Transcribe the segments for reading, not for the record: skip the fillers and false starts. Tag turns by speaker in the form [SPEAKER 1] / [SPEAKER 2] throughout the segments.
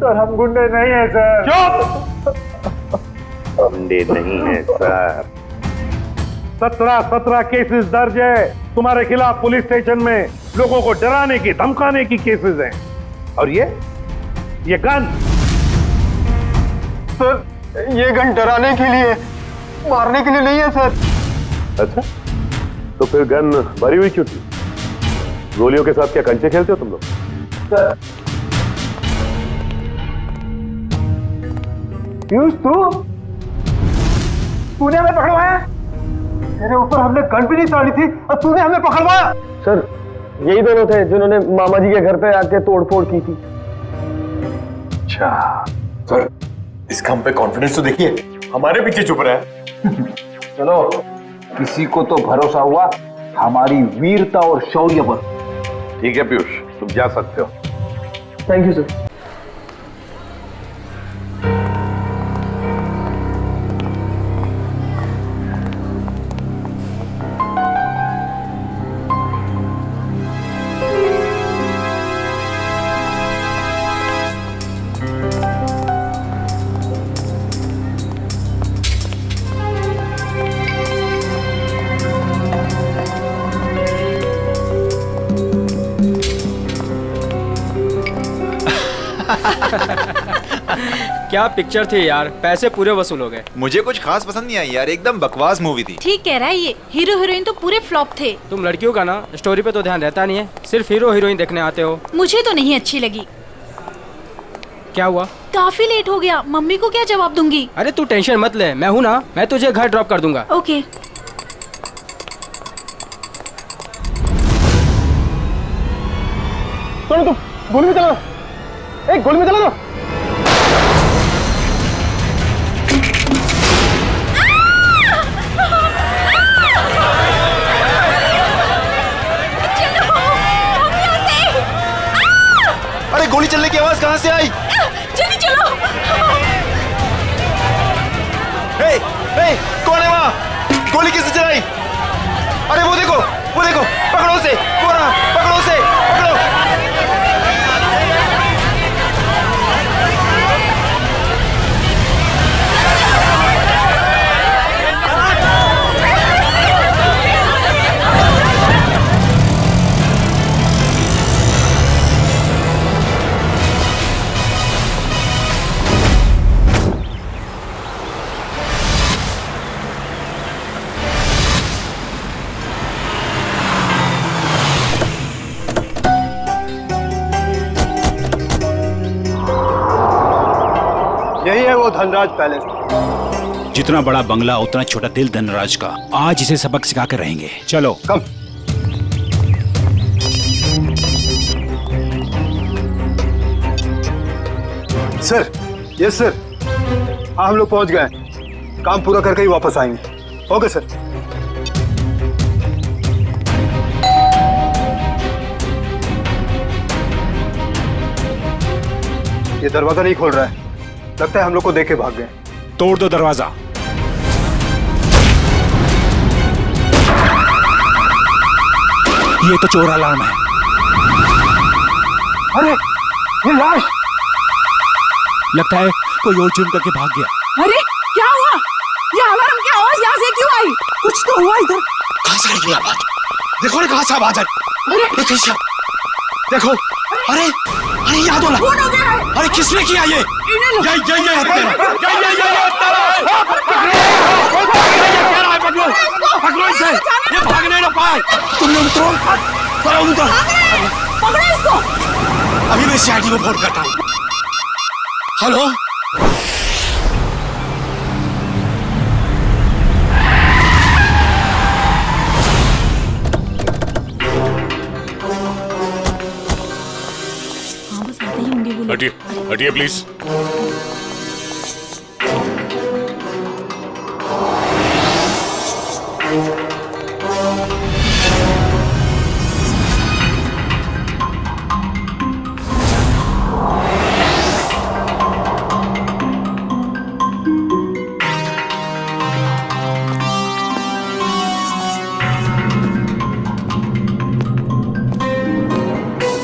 [SPEAKER 1] Sir हम गुंडे नहीं है सर।
[SPEAKER 2] चुप!
[SPEAKER 3] गुंडे नहीं है सर।
[SPEAKER 2] 17 केसेस दर्ज है तुम्हारे खिलाफ पुलिस स्टेशन में। लोगों को डराने की धमकाने की केसेस हैं। और ये गन?
[SPEAKER 1] सर ये गन डराने के लिए, मारने के लिए नहीं है सर।
[SPEAKER 3] अच्छा, तो फिर गन भरी हुई क्यों थी? गोलियों के साथ क्या कंचे खेलते हो तुम लोग?
[SPEAKER 1] सर पीयूष तूने हमें पकड़वाया? तेरे ऊपर हमने गन भी नहीं ताड़ी थी और तूने हमें पकड़वाया?
[SPEAKER 4] सर यही दोनों थे जिन्होंने मामा जी के घर पे आके तोड़फोड़ की थी।
[SPEAKER 5] अच्छा सर, इसका हम पे कॉन्फिडेंस तो देखिए, हमारे पीछे चुप रहा है।
[SPEAKER 6] चलो, किसी को तो भरोसा हुआ हमारी वीरता और शौर्य पर।
[SPEAKER 3] ठीक है पीयूष, तुम जा सकते हो।
[SPEAKER 4] Thank you sir.
[SPEAKER 7] क्या पिक्चर थी यार, पैसे पूरे वसूल हो गए।
[SPEAKER 8] मुझे कुछ खास पसंद नहीं आई यार, एकदम बकवास मूवी थी।
[SPEAKER 9] ठीक कह रहा है ये, हीरो हीरोइन तो पूरे फ्लॉप थे।
[SPEAKER 7] तुम लड़कियों का ना स्टोरी पे तो ध्यान रहता नहीं है, सिर्फ हीरो हीरोइन देखने आते हो।
[SPEAKER 9] मुझे तो नहीं अच्छी लगी।
[SPEAKER 7] क्या हुआ?
[SPEAKER 9] काफी लेट हो गया, मम्मी को क्या जवाब दूंगी?
[SPEAKER 7] अरे तू टेंशन मत ले, मैं हूँ ना, मैं तुझे घर ड्रॉप कर दूंगा।
[SPEAKER 9] ओके।
[SPEAKER 4] सुनो तुम, गोली में चला दो, एक गोली में चला दो।
[SPEAKER 8] अरे गोली चलने की आवाज कहाँ से आई?
[SPEAKER 9] जल्दी चलो।
[SPEAKER 8] हे, हे, कौन है वहाँ? गोली किसने चलाई? अरे वो देखो, पकड़ो उसे, पकड़ो उसे, पकड़ो।
[SPEAKER 1] यही है वो धनराज पैलेस।
[SPEAKER 10] जितना बड़ा बंगला उतना छोटा दिल धनराज का। आज इसे सबक सिखा कर रहेंगे। चलो
[SPEAKER 1] कम। सर, यस सर, हाँ हम लोग पहुंच गए, काम पूरा करके ही वापस आएंगे। Okay sir. ये दरवाजा नहीं खोल रहा है, लगता है हम लोग को देख के भाग गए।
[SPEAKER 10] तोड़ दो दरवाजा। ये तो चोर अलार्म है।
[SPEAKER 1] अरे ये लाश!
[SPEAKER 10] लगता है कोई और जुर्म करके भाग गया।
[SPEAKER 9] अरे क्या हुआ? ये अलार्म की आवाज यहाँ से क्यों आई? कुछ तो हुआ इधर।
[SPEAKER 8] कहाँ से आई ये आवाज? देखो ना कहाँ से आवाज आई।
[SPEAKER 9] अरे
[SPEAKER 8] देखो, अरे यहाँ तो अरे किसने किया ये?
[SPEAKER 10] पकड़ो इसे, ये भागने ना पाए। तुमने उनको
[SPEAKER 9] पकड़ो इसको।
[SPEAKER 8] अभी मैं सीआईडी को फोन करता हूँ। हेलो,
[SPEAKER 9] हाँ बस आते ही होंगे वो लोग।
[SPEAKER 10] हटिए, हटिए प्लीज।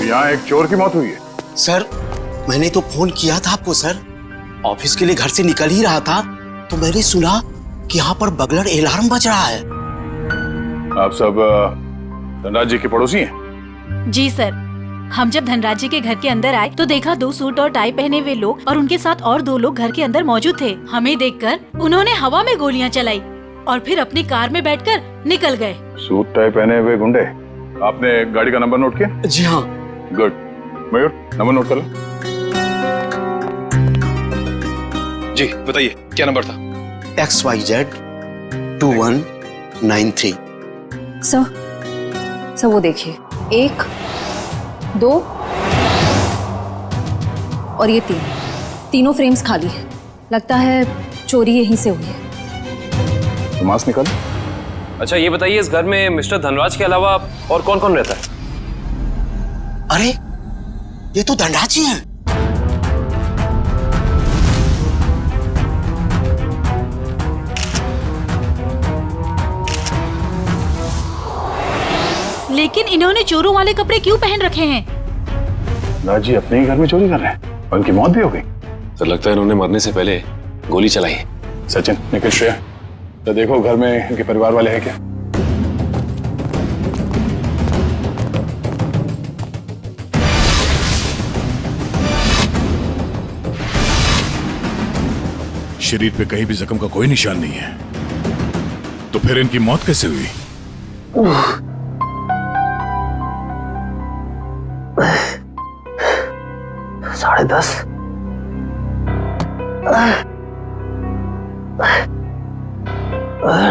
[SPEAKER 3] यहाँ एक चोर की मौत हुई है।
[SPEAKER 8] सर
[SPEAKER 11] मैंने तो फोन किया था आपको सर। ऑफिस के लिए घर से निकल ही रहा था तो मैंने सुना कि यहाँ पर बगलर अलार्म बज रहा है।
[SPEAKER 3] आप सब धनराज जी के पड़ोसी हैं?
[SPEAKER 9] जी सर, हम जब धनराज जी के घर के अंदर आए तो देखा 2 सूट और टाई पहने हुए लोग और उनके साथ और 2 लोग घर के अंदर मौजूद थे। हमें देखकर उन्होंने हवा में गोलियां चलाई और फिर अपनी कार में बैठकर निकल गए।
[SPEAKER 3] सूट टाई पहने हुए गुंडे। आपने गाड़ी का नंबर नोट किया?
[SPEAKER 11] जी हाँ।
[SPEAKER 3] गुड। मयूर, नंबर नोट कर लो।
[SPEAKER 5] जी बताइए क्या नंबर था?
[SPEAKER 11] XYZ 2193।
[SPEAKER 9] सर वो देखिए, 1 2 और ये 3, तीनों फ्रेम्स खाली है। लगता है चोरी यहीं से हुई है।
[SPEAKER 3] तो मास्क निकाल।
[SPEAKER 4] अच्छा ये बताइए, इस घर में मिस्टर धनराज के अलावा और कौन कौन रहता है?
[SPEAKER 11] अरे ये तो धनराज जी हैं।
[SPEAKER 9] लेकिन इन्होंने चोरों वाले कपड़े क्यों पहन रखे हैं?
[SPEAKER 3] धनराज जी अपने ही घर में चोरी कर रहे हैं और उनकी मौत भी हो गई।
[SPEAKER 5] सर लगता है इन्होंने मरने से पहले गोली चलाई है।
[SPEAKER 3] सचिन, निखिल, श्रेया, तो देखो घर में इनके परिवार वाले हैं क्या?
[SPEAKER 2] शरीर पे कहीं भी जख्म का कोई निशान नहीं है, तो फिर इनकी मौत कैसे हुई?
[SPEAKER 4] 10:30।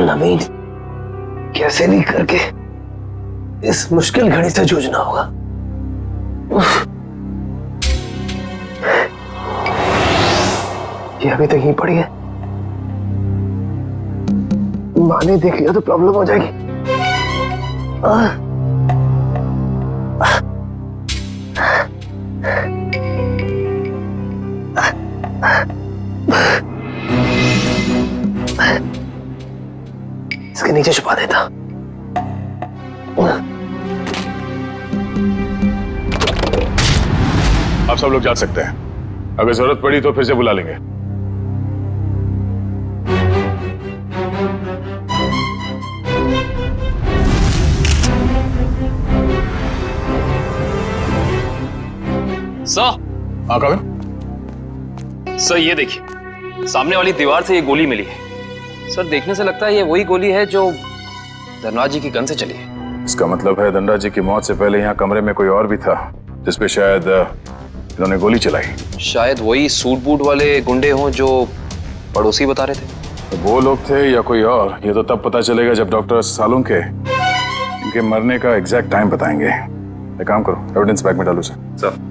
[SPEAKER 4] नवीन, कैसे भी करके इस मुश्किल घड़ी से जूझना होगा। ये अभी तक ही पड़ी है। माँ ने देख लिया तो प्रॉब्लम हो जाएगी। इसके नीचे छुपा देता।
[SPEAKER 3] आप सब लोग जा सकते हैं। अगर जरूरत पड़ी तो फिर से बुला लेंगे।
[SPEAKER 4] सर।
[SPEAKER 3] हाँ कविन?
[SPEAKER 4] सर ये देखिए, सामने वाली दीवार से ये गोली मिली है। सर देखने से लगता है ये वही गोली है जो धनराज जी की गन से चली है।
[SPEAKER 3] इसका मतलब है धनराज जी की मौत से पहले यहाँ कमरे में कोई और भी था जिसपे शायद इन्होंने गोली चलाई।
[SPEAKER 4] शायद वही सूट बूट वाले गुंडे हों जो पड़ोसी बता रहे थे।
[SPEAKER 3] तो वो लोग थे या कोई और, ये तो तब पता चलेगा जब डॉक्टर सालुंग के इनके मरने का एग्जैक्ट टाइम बताएंगे। एक काम करो, एविडेंस बैग में डालो सर।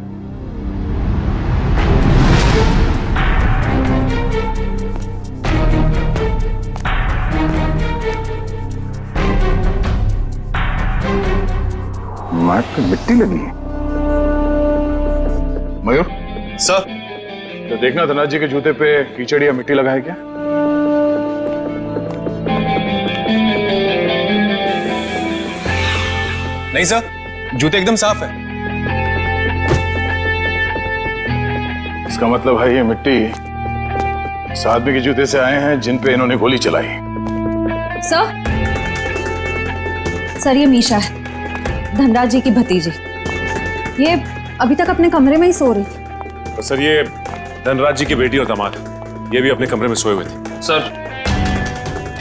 [SPEAKER 3] मैट पे मिट्टी लगी है। मयूर
[SPEAKER 5] सर,
[SPEAKER 3] तो देखना धनराज जी के जूते पे कीचड़ या मिट्टी लगा है क्या?
[SPEAKER 5] नहीं सर, जूते एकदम साफ है।
[SPEAKER 3] इसका मतलब है ये मिट्टी इस आदमी के जूते से आए हैं जिन पे इन्होंने गोली चलाई।
[SPEAKER 9] सर ये मीशा है, धनराज जी की भतीजी। ये अभी तक अपने कमरे में ही सो रही थी।
[SPEAKER 5] तो सर ये धनराज जी की बेटी और दामाद, ये भी अपने कमरे में सोए हुए थे।
[SPEAKER 4] सर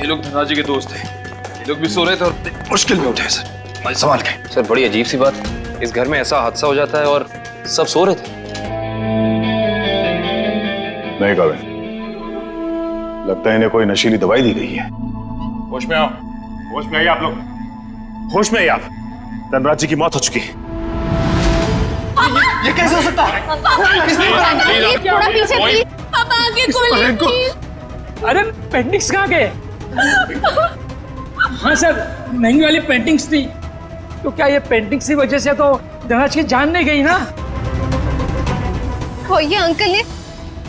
[SPEAKER 4] ये लोग धनराज जी के दोस्त थे। ये लोग भी सो रहे थे और मुश्किल में उठे सर। संभाल के। सर बड़ी अजीब सी बात, इस घर में ऐसा हादसा हो जाता है और सब सो रहे थे।
[SPEAKER 3] नहीं कविन, लगता है इन्हें कोई नशीली दवाई दी गई है।
[SPEAKER 5] होश में आओ, होश में आइए आप लोग, होश में आइए आप। धनराज जी की मौत हो चुकी है।
[SPEAKER 8] ये कैसे हो सकता है?
[SPEAKER 9] थोड़ा पीछे प्लीज। पापा आगे खोलो।
[SPEAKER 7] अरे पेंटिंग्स कहाँ गए? हाँ सर, महंगी वाली पेंटिंग्स थी। तो क्या ये पेंटिंग्स की वजह से तो धनराज की जान नहीं गई ना?
[SPEAKER 9] वो ये अंकल ने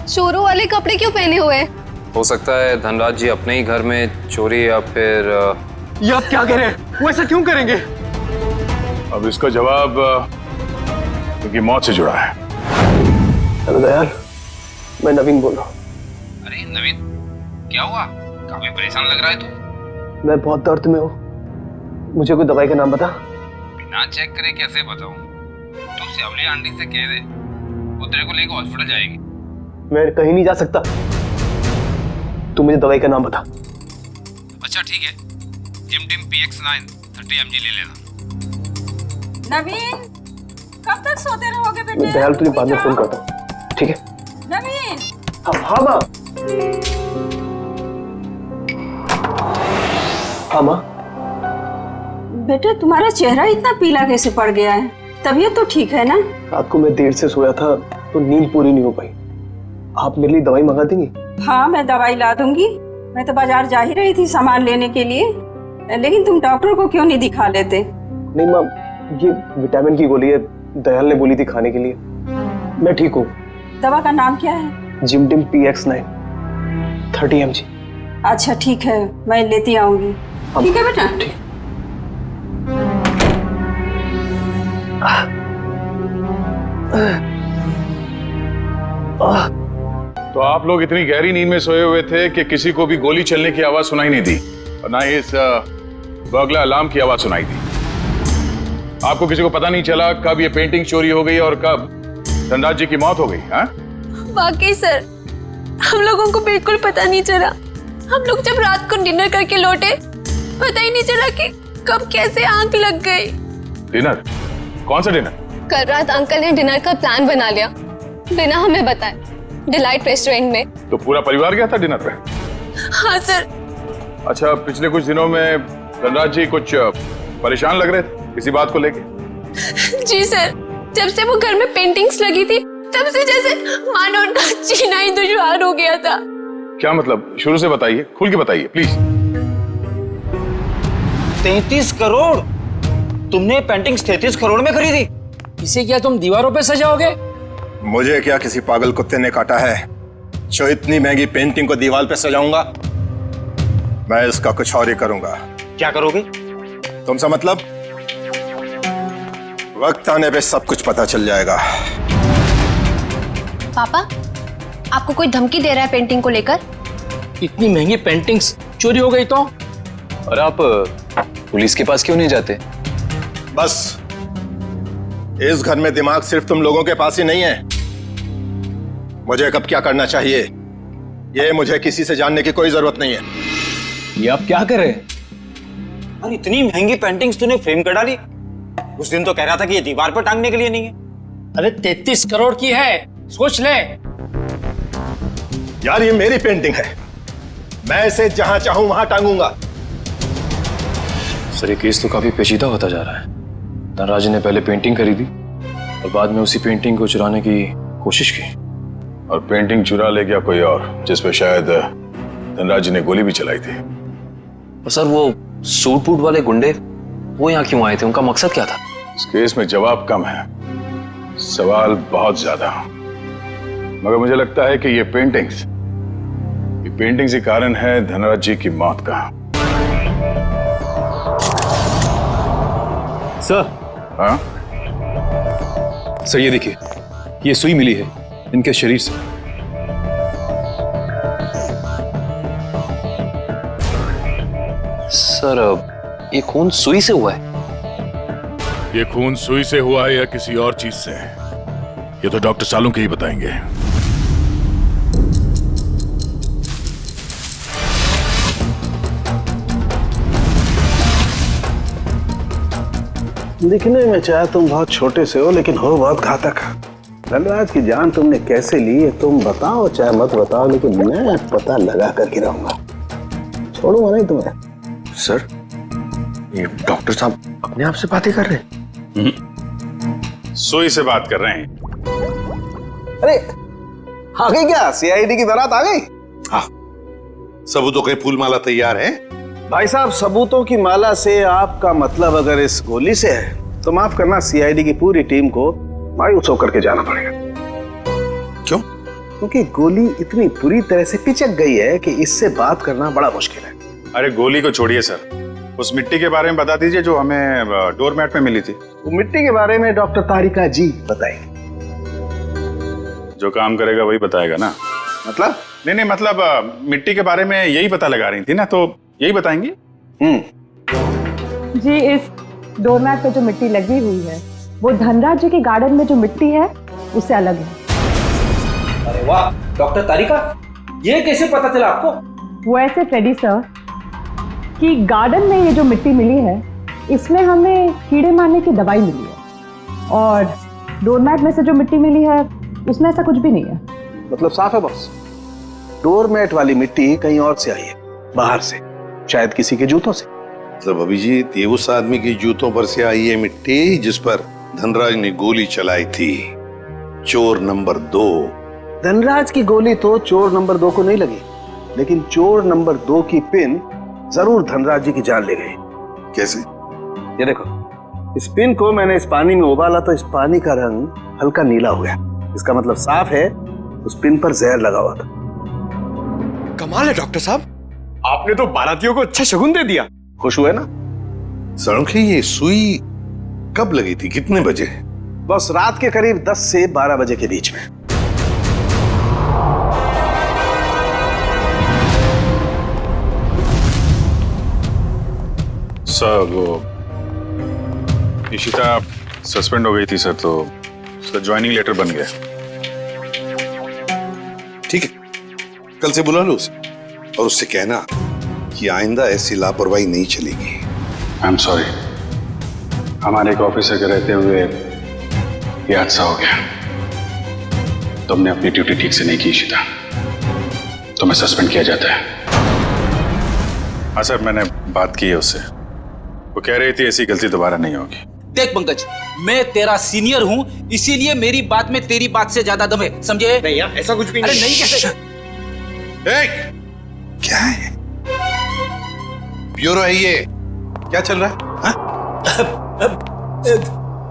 [SPEAKER 9] चोरों वाले कपड़े क्यों पहने हुए हैं?
[SPEAKER 4] हो सकता है धनराज जी अपने ही घर में चोरी या फिर
[SPEAKER 8] ये आप क्या कह रहे हैं? वो ऐसा क्यों करेंगे?
[SPEAKER 3] अब इसका जवाब उनकी मौत से जुड़ा है।
[SPEAKER 11] हेलो दयाल, मैं नवीन बोल रहा हूँ।
[SPEAKER 4] अरे नवीन, क्या हुआ? काफी परेशान लग रहा है तू।
[SPEAKER 11] मैं बहुत दर्द में हूँ, मुझे कोई दवाई का नाम बता।
[SPEAKER 4] बिना चेक करे कैसे बताऊं? तू श्यामली आंटी से कह दे, वो तेरे को लेकर हॉस्पिटल जाएगी।
[SPEAKER 11] मैं कहीं नहीं जा सकता, तू मुझे दवाई का नाम बता।
[SPEAKER 4] अच्छा ठीक है, जिमटिम PX9 30 mg ले लेना।
[SPEAKER 12] नवीन, कब तक सोते रहोगे बेटे?
[SPEAKER 11] दयाल तुझे बाद में फोन करता हूँ, ठीक है?
[SPEAKER 12] नवीन,
[SPEAKER 11] हाँ माँ। हाँ माँ।
[SPEAKER 12] बेटे तुम्हारा चेहरा इतना पीला कैसे पड़ गया है? तबीयत तो ठीक है ना?
[SPEAKER 11] रात को मैं देर से सोया था तो नींद पूरी नहीं हो पाई। आप मेरे लिए दवाई मंगा देंगी?
[SPEAKER 12] हाँ, मैं दवाई ला दूंगी। मैं तो बाजार जा ही रही थी सामान लेने के लिए, लेकिन तुम डॉक्टर को क्यों नहीं दिखा लेते?
[SPEAKER 11] नहीं माँ, ये विटामिन की गोली है, दयाल ने बोली थी खाने के लिए। मैं ठीक हूँ।
[SPEAKER 12] दवा का नाम क्या है?
[SPEAKER 11] जिमटिम PX9 30 mg।
[SPEAKER 12] अच्छा ठीक है, मैं लेती आऊंगी। ठीक है बेटा?
[SPEAKER 11] ठीक।
[SPEAKER 3] तो आप लोग इतनी गहरी नींद में सोए हुए थे कि किसी को भी गोली चलने की आवाज सुनाई नहीं दी और ना ही इस बर्गला अलार्म की आवाज सुनाई दी। आपको किसी को पता नहीं चला कब ये पेंटिंग चोरी हो गई और कब धनराज जी की मौत हो गई? हाँ?
[SPEAKER 13] वाकई सर, हम लोगों को बिल्कुल पता नहीं चला। हम लोग जब रात को डिनर करके लौटे, पता ही नहीं चला कि कब कैसे आंख लग गई।
[SPEAKER 3] डिनर? कौन सा डिनर?
[SPEAKER 13] कल रात अंकल ने डिनर का प्लान बना लिया बिना हमें बताए, डिलाइट रेस्टोरेंट में।
[SPEAKER 3] तो पूरा परिवार गया था डिनर पे?
[SPEAKER 13] हाँ सर।
[SPEAKER 3] अच्छा, पिछले कुछ दिनों में धनराज जी कुछ परेशान लग रहे थे किसी बात को लेके?
[SPEAKER 13] जी सर, जब से वो घर में पेंटिंग्स लगी थी तब से जैसे मानो उनका जीना ही दुश्वार हो गया था।
[SPEAKER 3] क्या मतलब? शुरू से बताइए, खुल के बताइए प्लीज।
[SPEAKER 6] 33 करोड़? तुमने पेंटिंग्स 33 करोड़ में खरीदी?
[SPEAKER 7] इसे क्या तुम दीवारों पे सजाओगे?
[SPEAKER 1] मुझे क्या किसी पागल कुत्ते ने काटा है जो इतनी महंगी पेंटिंग को दीवार पे सजाऊंगा? मैं इसका कुछ और ही करूंगा।
[SPEAKER 6] क्या करोगे?
[SPEAKER 1] तुमसे मतलब? वक्त आने पे सब कुछ पता चल जाएगा।
[SPEAKER 13] पापा, आपको कोई धमकी दे रहा है पेंटिंग को लेकर?
[SPEAKER 7] इतनी महंगी पेंटिंग्स चोरी हो गई तो?
[SPEAKER 4] और आप पुलिस के पास क्यों नहीं जाते?
[SPEAKER 1] बस, इस घर में दिमाग सिर्फ तुम लोगों के पास ही नहीं है। मुझे कब क्या करना चाहिए ये मुझे किसी से जानने की कोई जरूरत नहीं है।
[SPEAKER 6] ये आप क्या कर रहे हैं? और इतनी महंगी पेंटिंग्स तूने फ्रेम कर डाली? उस दिन तो कह रहा था कि ये दीवार पर टांगने के लिए नहीं है।
[SPEAKER 7] अरे 33 करोड़ की है, सोच ले।
[SPEAKER 1] यार ये मेरी पेंटिंग है, मैं इसे जहां चाहूं वहां टांगूंगा।
[SPEAKER 4] सर, ये केस तो काफी पेचीदा होता जा रहा है। धनराज जी ने पहले पेंटिंग खरीदी और बाद में उसी पेंटिंग को चुराने की कोशिश की।
[SPEAKER 3] और पेंटिंग चुरा ले गया कोई और, जिसपे शायद धनराज जी ने गोली भी चलाई थी।
[SPEAKER 4] और सर, वो सूट बूट वाले गुंडे वो यहाँ क्यों आए थे? उनका मकसद क्या था?
[SPEAKER 3] इस केस में जवाब कम है, सवाल बहुत ज्यादा। मगर मुझे लगता है कि ये पेंटिंग्स ही कारण है धनराज जी की मौत का।
[SPEAKER 4] सर।
[SPEAKER 3] हाँ?
[SPEAKER 4] सर ये देखिए, ये सुई मिली है इनके शरीर से। सर, ये खून सुई से हुआ है?
[SPEAKER 3] ये खून सुई से हुआ है या किसी और चीज से, ये तो डॉक्टर सालुंके ही बताएंगे।
[SPEAKER 2] दिखने में चाहे तुम बहुत छोटे से हो, लेकिन हो बहुत घातक। धनराज की जान तुमने कैसे ली है तुम बताओ चाहे मत बताओ, लेकिन मैं पता लगा कर गिराऊंगा, छोड़ूंगा नहीं तुम्हें।
[SPEAKER 5] सर, ये डॉक्टर साहब अपने आप से बातें कर रहे हैं?
[SPEAKER 3] सुई से बात कर रहे हैं।
[SPEAKER 2] अरे आ गई क्या? CID की बारात आ गई?
[SPEAKER 5] हाँ, सबूतों के फूल माला तैयार है।
[SPEAKER 2] भाई साहब, सबूतों की माला से आपका मतलब अगर इस गोली से है तो माफ करना, CID की पूरी टीम को मायूस होकर के जाना पड़ेगा।
[SPEAKER 5] क्यों?
[SPEAKER 2] क्योंकि गोली इतनी बुरी तरह से पिचक गई है कि इससे बात करना बड़ा मुश्किल है।
[SPEAKER 3] अरे गोली को छोड़िए सर, उस मिट्टी के बारे में बता दीजिए जो हमें डोरमैट में मिली थी।
[SPEAKER 2] वो मिट्टी के बारे में डॉक्टर तारिका जी बताएंगे।
[SPEAKER 3] जो काम करेगा वही बताएगा ना।
[SPEAKER 2] मतलब?
[SPEAKER 3] नहीं मतलब मिट्टी के बारे में यही पता लगा रही थी ना, तो यही बताएंगी।
[SPEAKER 14] जी, इस डोरमैट पे जो मिट्टी लगी हुई है वो धनराज जी के गार्डन में जो मिट्टी है उससे अलग है।
[SPEAKER 6] अरे वाह डॉक्टर तारिका, ये कैसे पता चला आपको?
[SPEAKER 14] वो ऐसे फ्रेडी सर कि गार्डन में ये जो मिट्टी मिली है इसमें हमें कीड़े मारने की दवाई मिली है, और डोरमैट में से जो मिट्टी मिली है उसमें ऐसा कुछ भी नहीं है।
[SPEAKER 2] मतलब साफ है बॉस, डोरमैट वाली मिट्टी कहीं और से आई है, बाहर से, शायद किसी के जूतों से।
[SPEAKER 15] मतलब अभिजीत, ये उस आदमी के जूतों पर से आई है मिट्टी जिस पर धनराज ने गोली चलाई थी, चोर नंबर 2।
[SPEAKER 2] धनराज की गोली तो चोर नंबर 2 को नहीं लगी, लेकिन चोर नंबर 2 की पिन जरूर धनराज जी की जान ले गई।
[SPEAKER 15] कैसे?
[SPEAKER 2] ये देखो, इस पिन को मैंने इस पानी में उबाला तो इस पानी का रंग हल्का नीला हो गया। इसका मतलब साफ है उस पिन पर जहर लगा हुआ था।
[SPEAKER 5] कमाल है डॉक्टर साहब, आपने तो बारातियों को अच्छा शगुन दे दिया।
[SPEAKER 2] खुश हुए ना?
[SPEAKER 15] सड़के, ये सुई कब लगी थी, कितने बजे?
[SPEAKER 2] बस रात के करीब 10 से 12 बजे के बीच में।
[SPEAKER 3] सर वो इशिता सस्पेंड हो गई थी सर, तो उसका ज्वाइनिंग लेटर बन गया।
[SPEAKER 15] ठीक है, कल से बुला लो उसे और उससे कहना कि आइंदा ऐसी लापरवाही नहीं चलेगी।
[SPEAKER 3] आई एम सॉरी, हमारे एक ऑफिसर के रहते हुए ये हादसा हो गया। तुमने अपनी ड्यूटी ठीक से नहीं की इशिता, तुम्हें सस्पेंड किया जाता है। हाँ सर, मैंने बात की है उससे, वो कह रही थी ऐसी गलती दोबारा नहीं होगी।
[SPEAKER 11] देख पंकज, मैं तेरा सीनियर हूं, इसीलिए मेरी बात में तेरी बात से ज्यादा दम है, समझे?
[SPEAKER 5] नहीं यार, ऐसा कुछ भी
[SPEAKER 11] नहीं। अरे नहीं कैसे?
[SPEAKER 15] क्या है? ब्यूरो है ये, क्या चल रहा है?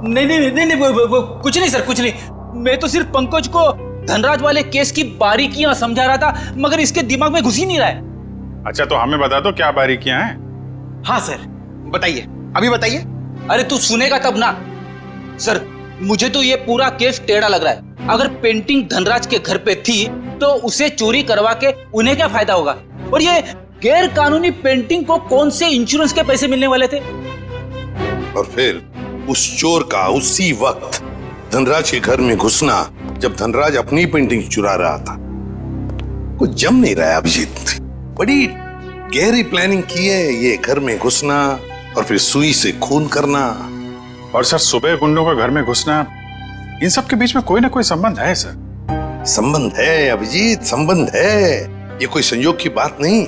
[SPEAKER 11] नहीं, वो कुछ नहीं सर, कुछ नहीं। मैं तो सिर्फ पंकज को धनराज वाले केस की बारीकियां समझा रहा था, मगर इसके दिमाग में घुस ही नहीं रहा है।
[SPEAKER 3] अच्छा, तो हमें बता दो क्या बारीकियां हैं।
[SPEAKER 11] हाँ सर, बताइए, अभी बताइए। अरे तू सुनेगा तब ना। सर, मुझे तो ये पूरा केस टेढ़ा लग रहा है। अगर पेंटिंग धनराज के घर पे थी तो उसे चोरी करवा के उन्हें क्या फायदा होगा? और ये गैर कानूनी पेंटिंग को कौन से इंश्योरेंस के पैसे मिलने वाले थे?
[SPEAKER 15] और फिर उस चोर का उसी वक्त धनराज के घर में घुसना जब धनराज अपनी पेंटिंग चुरा रहा था। कुछ जम नहीं रहा है अभिजीत, बड़ी गहरी प्लानिंग की है ये घर में घुसना और फिर सुई से खून करना।
[SPEAKER 3] और सर, सुबह गुंडों का घर में घुसना, इन सब के बीच में कोई ना कोई संबंध है सर।
[SPEAKER 15] संबंध है अभिजीत, संबंध है। ये कोई संयोग की बात नहीं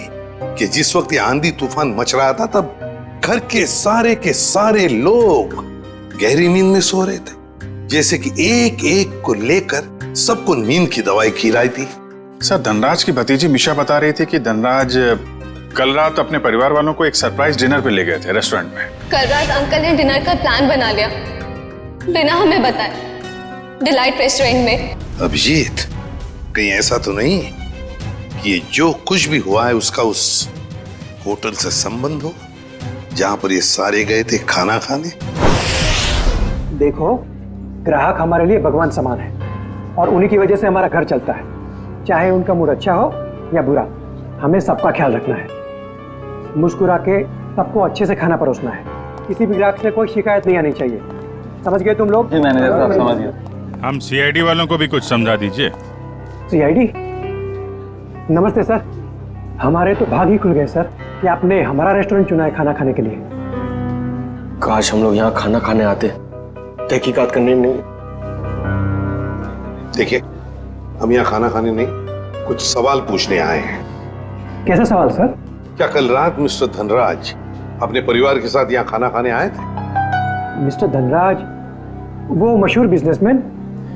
[SPEAKER 15] कि जिस वक्त ये आंधी तूफान मच रहा था तब घर के सारे लोग गहरी नींद में सो रहे थे, जैसे कि एक एक को लेकर सबको नींद की दवाई खिलाई थी।
[SPEAKER 3] सर, धनराज की भतीजी मिशा बता रही थी कि धनराज कल रात अपने परिवार वालों को एक सरप्राइज डिनर पे ले गए थे रेस्टोरेंट में।
[SPEAKER 13] कल रात अंकल ने डिनर का प्लान बना लिया बिना हमें बताए, डिलाइट रेस्टोरेंट में।
[SPEAKER 15] अभिजीत, कहीं ऐसा तो नहीं कि ये जो कुछ भी हुआ है उसका उस होटल से संबंध हो जहां पर ये सारे गए थे खाना खाने?
[SPEAKER 16] देखो, ग्राहक हमारे लिए भगवान समान है और उन्हीं की वजह से हमारा घर चलता है। चाहे उनका मूड अच्छा हो या बुरा, हमें सबका ख्याल रखना है। मुस्कुरा के सबको अच्छे से खाना परोसना है। किसी भी ग्राहक से कोई शिकायत नहीं आनी चाहिए। समझ गए तुम लोग?
[SPEAKER 3] जी मैनेजर साहब, समझ गए। हम सीआईडी वालों को भी कुछ समझा दीजिए।
[SPEAKER 16] सीआईडी? नमस्ते सर, हमारे तो भाग ही खुल गए सर कि आपने हमारा रेस्टोरेंट चुना है खाना खाने के लिए।
[SPEAKER 5] काश हम लोग यहाँ खाना खाने आते, तहकीकात करने नहीं।
[SPEAKER 15] देखिए, हम यहाँ खाना खाने नहीं, कुछ सवाल पूछने आए हैं।
[SPEAKER 16] कैसा सवाल सर?
[SPEAKER 15] क्या कल रात मिस्टर धनराज अपने परिवार के साथ यहाँ खाना खाने आए थे?
[SPEAKER 16] मिस्टर धनराज वो मशहूर बिजनेसमैन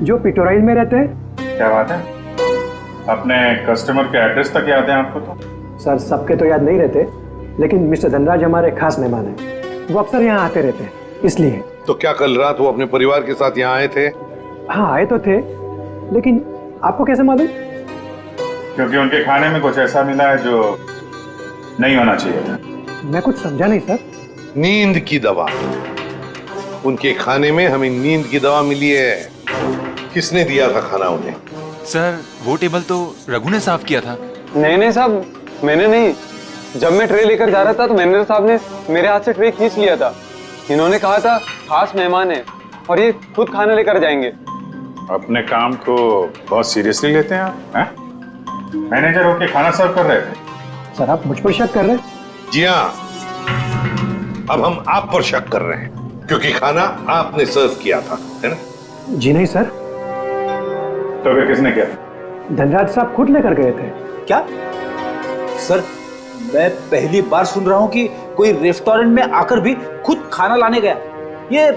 [SPEAKER 16] जो पिटोराइल में रहते हैं।
[SPEAKER 3] क्या बात है? अपने कस्टमर के एड्रेस तक याद है आपको? तो
[SPEAKER 16] सर, सबके तो याद नहीं रहते, लेकिन मिस्टर धनराज हमारे खास मेहमान हैं। वो अक्सर यहाँ आते रहते हैं, इसलिए।
[SPEAKER 15] तो क्या कल रात वो अपने परिवार के साथ यहाँ आए थे?
[SPEAKER 16] हाँ, आए तो थे, लेकिन आपको कैसे मालूम?
[SPEAKER 3] क्योंकि उनके खाने में कुछ ऐसा मिला है जो नहीं होना चाहिए था।
[SPEAKER 16] मैं कुछ समझा नहीं सर।
[SPEAKER 15] नींद की दवा। उनके खाने में हमें नींद की दवा मिली है। किसने दिया था खाना उन्हें?
[SPEAKER 4] सर वो टेबल तो रघु ने साफ किया था।
[SPEAKER 16] नहीं साहब, मैंने नहीं। जब मैं ट्रे लेकर जा रहा था तो मैनेजर साहब ने मेरे हाथ से ट्रे खींच लिया था। इन्होंने कहा था खास मेहमान है और ये खुद खाना लेकर जाएंगे।
[SPEAKER 3] अपने काम को बहुत सीरियसली लेते हैं आप, हैं? मैनेजर होके खाना सर्व कर रहे थे।
[SPEAKER 16] सर आप मुझ पर शक कर रहे हैं?
[SPEAKER 15] जी हाँ, अब हम आप पर शक कर रहे हैं क्योंकि खाना आपने सर्व किया था, है ना?
[SPEAKER 16] जी नहीं सर।
[SPEAKER 3] तो फिर किसने किया?
[SPEAKER 16] धनराज साहब खुद लेकर गए थे।
[SPEAKER 11] क्या सर, मैं पहली बार सुन रहा हूँ कि कोई रेस्टोरेंट में आकर भी खुद खाना लाने गया। ये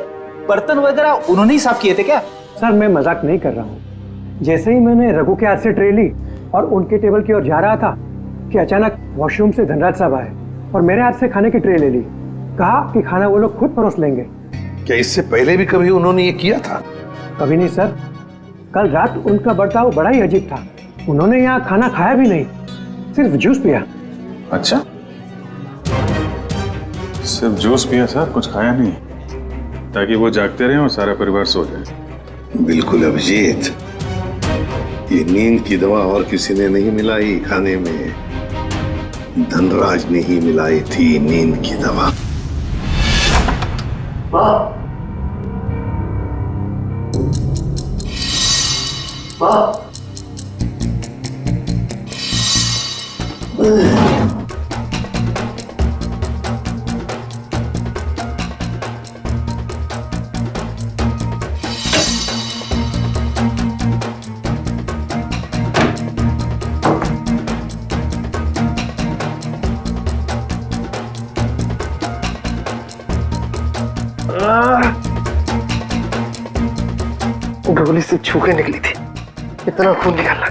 [SPEAKER 11] बर्तन वगैरह उन्होंने ही साफ किए थे क्या?
[SPEAKER 16] सर मैं मजाक नहीं कर रहा हूँ। जैसे ही मैंने रघु के हाथ से ट्रे ली और उनके टेबल की ओर जा रहा था कि अचानक वॉशरूम से धनराज साहब आए और मेरे हाथ से खाने की ट्रे ले ली। कहा कि खाना वो लोग खुद परोस लेंगे।
[SPEAKER 15] क्या इससे पहले भी कभी उन्होंने ये किया था?
[SPEAKER 16] कभी नहीं सर। कल रात उनका बर्ताव बड़ा ही अजीब था। उन्होंने यहाँ खाना खाया भी नहीं, सिर्फ जूस पिया।
[SPEAKER 3] अच्छा, सिर्फ जूस पिया सर, कुछ खाया नहीं, ताकि वो जागते रहे और सारा परिवार सो जाए।
[SPEAKER 15] बिल्कुल अभिजीत, ये नींद की दवा और किसी ने नहीं मिलाई खाने में, धनराज ने ही मिलाई थी नींद की दवा।
[SPEAKER 8] गोली से छू के निकली थी, इतना खून निकाला।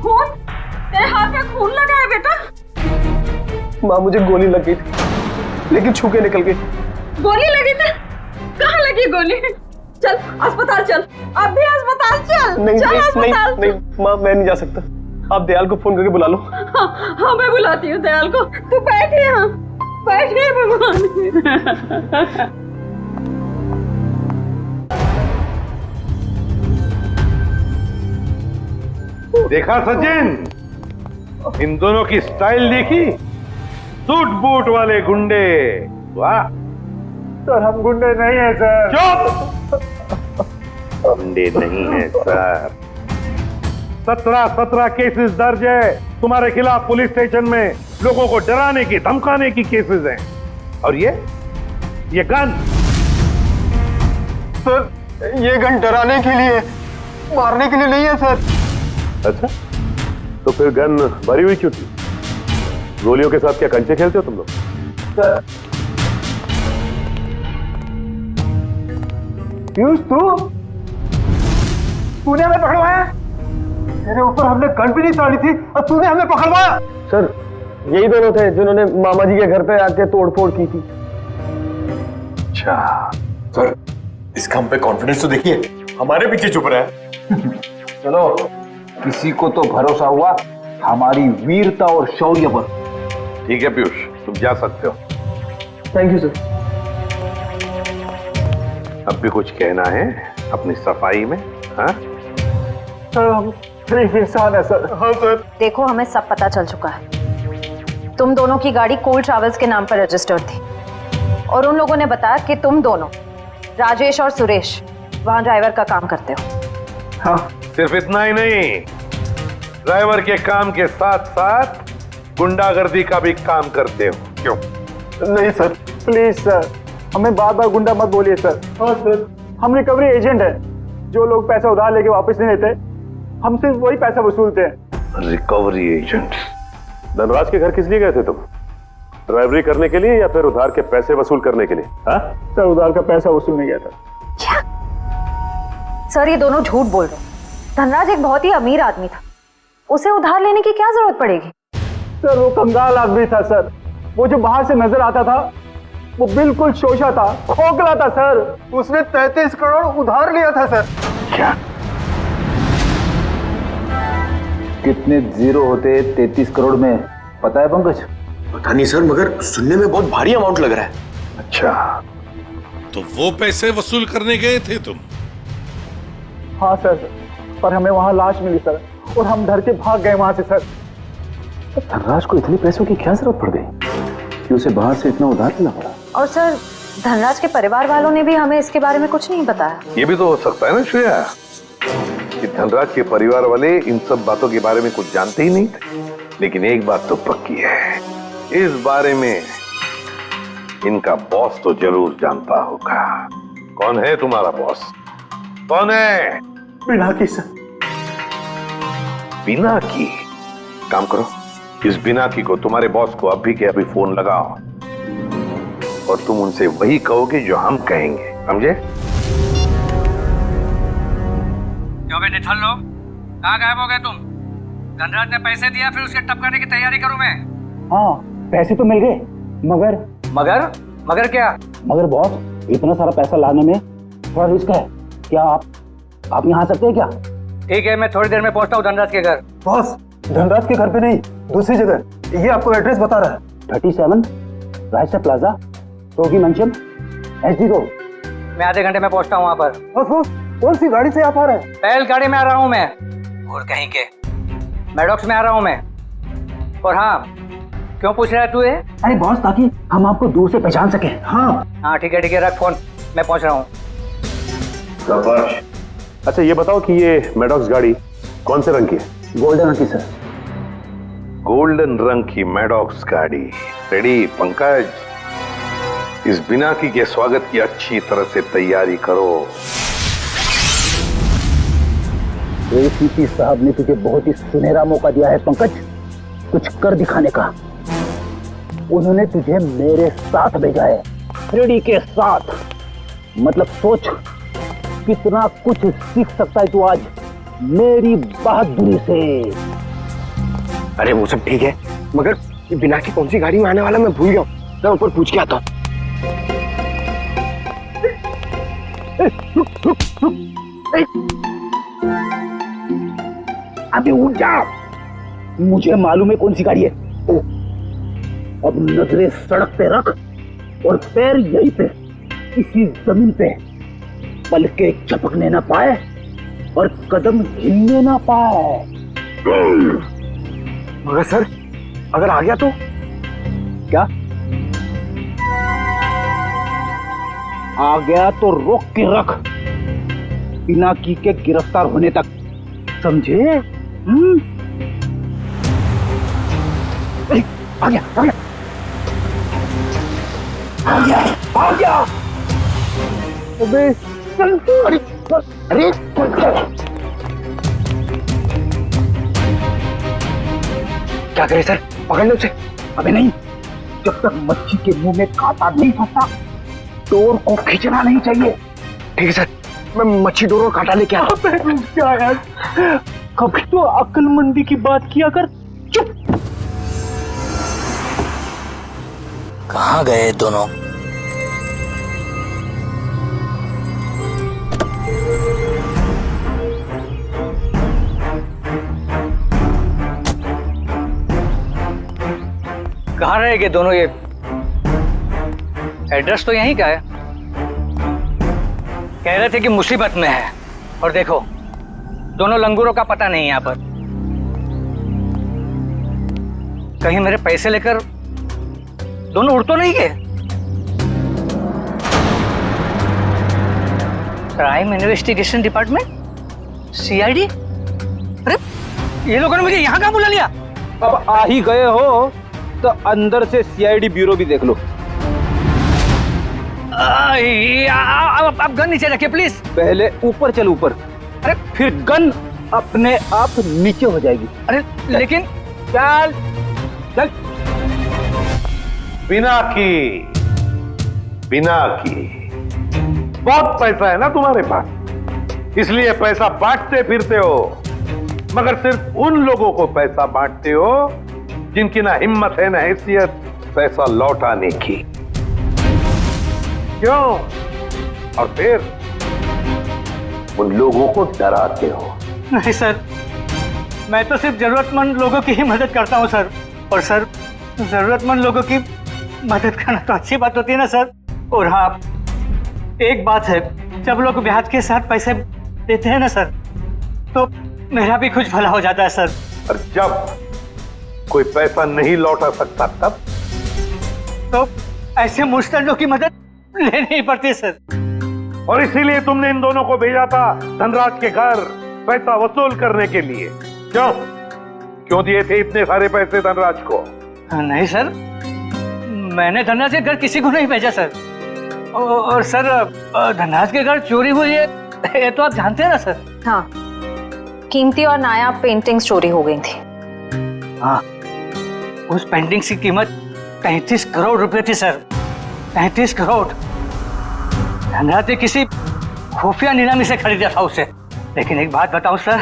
[SPEAKER 12] खून? तेरे हाथ में खून लगा है बेटा?
[SPEAKER 8] माँ मुझे गोली लग गई थी, लेकिन छू के निकल गई।
[SPEAKER 12] गोली लगी थी? कहाँ लगी गोली? चल अस्पताल चल, अब भी अस्पताल चल।
[SPEAKER 8] नहीं
[SPEAKER 12] चल अस्पताल।
[SPEAKER 8] नहीं माँ, मैं नहीं जा सकता। आप दयाल को फोन करके बुला लो।
[SPEAKER 12] हाँ मैं बुलाती हूँ दयाल को। तू बैठे यहाँ, बैठे भगवान।
[SPEAKER 15] देखा सचिन, इन दोनों की स्टाइल देखी? सूट बूट वाले गुंडे। वाह
[SPEAKER 8] सर, हम गुंडे नहीं हैं सर।
[SPEAKER 15] चुप! गुंडे नहीं हैं सर। 17 केसेस दर्ज है तुम्हारे खिलाफ पुलिस स्टेशन में। लोगों को डराने की धमकाने की केसेस हैं। और ये गन?
[SPEAKER 8] सर ये गन डराने के लिए, मारने के लिए नहीं है सर।
[SPEAKER 15] अच्छा, तो फिर गन भरी हुई क्यों थी? गोलियों के साथ क्या कंचे खेलते हो तुम लोग?
[SPEAKER 8] सर पीयूष, तूने हमें पकड़वाया? तेरे ऊपर हमने गन भी नहीं चढ़ी थी और तूने हमें पकड़वाया? सर यही दोनों थे जिन्होंने मामा जी के घर पे आके तोड़फोड़ की थी।
[SPEAKER 5] अच्छा सर, इसका हम पे कॉन्फिडेंस तो देखिए, हमारे पीछे चुप रहा है।
[SPEAKER 11] चलो, किसी को तो भरोसा हुआ हमारी वीरता और शौर्य पर।
[SPEAKER 15] ठीक है पीयूष, तुम जा सकते हो।
[SPEAKER 8] Thank you sir.
[SPEAKER 15] अब भी कुछ कहना है अपनी सफाई में? हाँ
[SPEAKER 8] सर हम गरीब इंसान है सर। हाँ सर।
[SPEAKER 17] देखो हमें सब पता चल चुका है। तुम दोनों की गाड़ी कोल ट्रैवल्स के नाम पर रजिस्टर्ड थी और उन लोगों ने बताया कि तुम दोनों, राजेश और सुरेश, वहां ड्राइवर का काम करते हो।
[SPEAKER 8] हाँ।
[SPEAKER 15] सिर्फ इतना ही नहीं, ड्राइवर के काम के साथ साथ गुंडागर्दी का भी काम करते हो। क्यों?
[SPEAKER 8] नहीं सर, प्लीज सर, हमें बार बार गुंडा मत बोलिए सर। हाँ सर, हम रिकवरी एजेंट है। जो लोग पैसा उधार लेके वापस नहीं लेते, हम सिर्फ वही पैसा वसूलते हैं।
[SPEAKER 15] Recovery agent? धनराज के घर किस लिए गए थे तुम? ड्राइवरी करने के लिए या फिर उधार के पैसे वसूल करने के लिए? हाँ
[SPEAKER 8] सर, उधार का पैसा वसूलने गया था।
[SPEAKER 17] क्या? सर ये दोनों झूठ बोल रहे। धनराज एक बहुत ही अमीर आदमी था, उसे उधार लेने की क्या जरूरत पड़ेगी?
[SPEAKER 8] सर वो कंगाल आदमी था सर। वो जो बाहर से नजर आता था वो बिल्कुल शोषा था, खोखला था सर। उसने 33 करोड़ उधार लिया था सर।
[SPEAKER 2] क्या? कितने जीरो होते 33 करोड़ में, पता है पंकज?
[SPEAKER 5] पता नहीं सर, मगर सुनने में बहुत भारी अमाउंट लग रहा है।
[SPEAKER 2] अच्छा,
[SPEAKER 15] तो वो पैसे वसूल करने गए थे तुम?
[SPEAKER 8] हाँ सर, पर हमें वहां लाश मिली सर, और हम डर के भाग गए वहां से सर।
[SPEAKER 2] धनराज को इतने पैसों की क्या जरूरत पड़ गई कि उसे बाहर से इतना उधार लेना पड़ा?
[SPEAKER 17] और सर, धनराज के परिवार वालों ने भी हमें इसके बारे में कुछ नहीं बताया।
[SPEAKER 15] ये भी तो हो सकता है ना श्रेया, कि धनराज के परिवार वाले इन सब बातों के बारे में कुछ जानते ही नहीं थे। लेकिन एक बात तो पक्की है, इस बारे में इनका बॉस तो जरूर जानता होगा। कौन है तुम्हारा बॉस? कौन है?
[SPEAKER 8] पिनाकी सर।
[SPEAKER 15] पिनाकी? काम करो, इस पिनाकी को, तुम्हारे बॉस को अभी के अभी फोन लगाओ और तुम उनसे वही कहोगे जो हम कहेंगे, समझे?
[SPEAKER 18] क्यों बे निठल्लो, कहाँ गायब हो गए तुम? धनराज ने पैसे दिया, फिर उसके टपकाने की तैयारी करूं मैं।
[SPEAKER 16] हाँ, पैसे तो मिल गए, मगर
[SPEAKER 18] मगर क्या?
[SPEAKER 16] मगर बॉस, इतना सारा पैसा लाने में थोड़ा रिस्क है। क्या आप यहाँ आ सकते हैं क्या?
[SPEAKER 18] ठीक है, मैं थोड़ी देर में पहुंचता हूँ धनराज के घर।
[SPEAKER 8] बॉस, धनराज के घर पे नहीं, दूसरी जगह। ये आपको एड्रेस बता रहा है।
[SPEAKER 16] 37 रायसा प्लाजा, रोगी मंचम, SD रोड।
[SPEAKER 18] मैं आधे घंटे में पहुंचता हूँ वहाँ पर।
[SPEAKER 8] बॉस, कौन सी गाड़ी से आप आ रहे हैं?
[SPEAKER 18] पहल गाड़ी में आ रहा हूँ मैं। और कहीं के मैडॉक्स में आ रहा हूँ मैं। और हाँ, क्यों पूछ रहा है तू ये?
[SPEAKER 16] अरे बॉस, ताकि हम आपको दूर से पहचान सके।
[SPEAKER 18] हाँ ठीक है, रख फोन, मैं पहुंच रहा हूँ।
[SPEAKER 15] अच्छा ये बताओ कि ये मैडॉक्स गाड़ी कौन से रंग की है?
[SPEAKER 16] गोल्डन रंग की सर।
[SPEAKER 15] गोल्डन रंग की मैडॉक्स गाड़ी रेडी। पंकज, इस पिनाकी के स्वागत की अच्छी तरह से तैयारी करो।
[SPEAKER 16] एसीपी साहब ने तुझे बहुत ही सुनहरा मौका दिया है पंकज, कुछ कर दिखाने का। उन्होंने तुझे मेरे साथ भेजा है, फ्रेडी के साथ। मतलब सोच कितना कुछ सीख सकता है तू आज मेरी बहादुरी से।
[SPEAKER 5] अरे वो सब ठीक है, मगर ये बिना की कौन सी गाड़ी में आने वाला मैं भूल गया हूँ। मैं ऊपर पूछ के आता हूँ।
[SPEAKER 16] अबे उठ जा, मुझे मालूम है कौन सी गाड़ी है। अब नजरें सड़क पे रख और पैर यहीं पे, इसी जमीन पे, पलके झपकने ना पाए और कदम हिलने ना पाए।
[SPEAKER 5] मगर सर, अगर आ गया तो?
[SPEAKER 16] क्या आ गया तो रोक के रख, पिनाकी के गिरफ्तार होने तक, समझे? आ गया, आ गया, आ गया, आ गया।
[SPEAKER 8] अबे चल,
[SPEAKER 16] अरे अरे
[SPEAKER 5] क्या करे सर, पकड़ लो उसे।
[SPEAKER 16] अबे नहीं, जब तक मच्छी के मुंह में कांटा नहीं फंसता डोर को खींचना नहीं चाहिए।
[SPEAKER 5] ठीक है सर, मैं मच्छी डोर और कांटा लेके आता हूँ।
[SPEAKER 8] क्या यार, कभी तो अक्लमंदी की बात किया कर। चुप।
[SPEAKER 11] कहाँ गए दोनों?
[SPEAKER 18] कहाँ रहेंगे दोनों? ये एड्रेस तो यहीं का है। कह रहे थे कि मुसीबत में है, और देखो दोनों लंगूरों का पता नहीं यहाँ पर। कहीं मेरे पैसे लेकर दोनों उड़ तो नहीं गए? Crime investigation department, CID? अरे ये लोगों ने मुझे यहाँ कहाँ बुला लिया?
[SPEAKER 6] अब आ ही गए हो तो अंदर से CID ब्यूरो भी देख लो।
[SPEAKER 18] आप गन नीचे रखिए प्लीज।
[SPEAKER 6] पहले ऊपर चल, ऊपर,
[SPEAKER 18] अरे
[SPEAKER 6] फिर गन अपने आप नीचे हो जाएगी।
[SPEAKER 18] अरे लेकिन
[SPEAKER 6] चल चल।
[SPEAKER 15] पिनाकी, बहुत पैसा है ना तुम्हारे पास, इसलिए पैसा बांटते फिरते हो, मगर सिर्फ उन लोगों को पैसा बांटते हो जिनकी ना हिम्मत है ना हैसियत पैसा लौटाने की। क्यों? और फिर
[SPEAKER 2] उन लोगों को डराते हो।
[SPEAKER 18] नहीं सर, मैं तो सिर्फ जरूरतमंद लोगों की ही मदद करता हूँ सर। और सर, जरूरतमंद लोगों की मदद करना तो अच्छी बात होती है ना सर। और हाँ, एक बात है, जब लोग ब्याज के साथ पैसे देते हैं ना सर, तो मेरा भी कुछ भला हो जाता है सर।
[SPEAKER 15] और जब कोई पैसा नहीं लौटा सकता तब?
[SPEAKER 18] तो ऐसे मुश्तलों की मदद लेनी ही पड़ती है सर।
[SPEAKER 15] और इसीलिए तुमने इन दोनों को भेजा था धनराज के घर पैसा वसूल करने के लिए। क्यों दिए थे इतने सारे पैसे धनराज को?
[SPEAKER 18] नहीं सर, मैंने धनराज के घर किसी को नहीं भेजा सर। और सर, धनराज के घर चोरी हुई है ये तो आप जानते हैं ना सर।
[SPEAKER 17] हाँ, कीमती और नायाब पेंटिंग्स चोरी हो गई थी।
[SPEAKER 18] हाँ, उस पेंटिंग्स की कीमत 33 करोड़ रुपए थी सर। 33 करोड़। धनराज ने किसी खुफिया नीलामी से खरीदा था उसे। लेकिन एक बात बताऊं सर,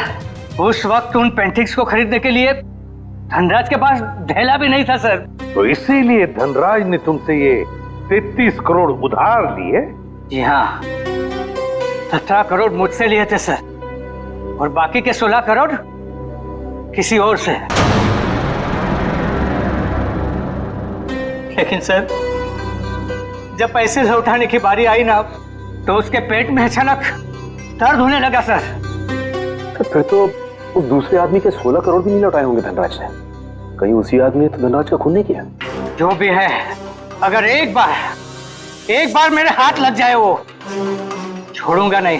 [SPEAKER 18] उस वक्त उन पेंटिंग्स को खरीदने के लिए धनराज के पास ढेला भी नहीं था सर।
[SPEAKER 15] तो इसीलिए धनराज ने तुमसे ये 33 करोड़ उधार लिए?
[SPEAKER 18] जी हाँ, 17 करोड़ मुझसे लिए थे सर, और बाकी के 16 करोड़ किसी और से। लेकिन सर, जब पैसे लौटाने की बारी आई ना, तो उसके पेट में अचानक दर्द होने लगा सर।
[SPEAKER 2] फिर तो उस दूसरे आदमी के 16 करोड़ भी नहीं लौटाए होंगे धनराज ने। कहीं उसी आदमी ने तो धनराज का खून नहीं किया?
[SPEAKER 18] जो भी है, अगर एक बार मेरे हाथ लग जाए, वो छोड़ूंगा नहीं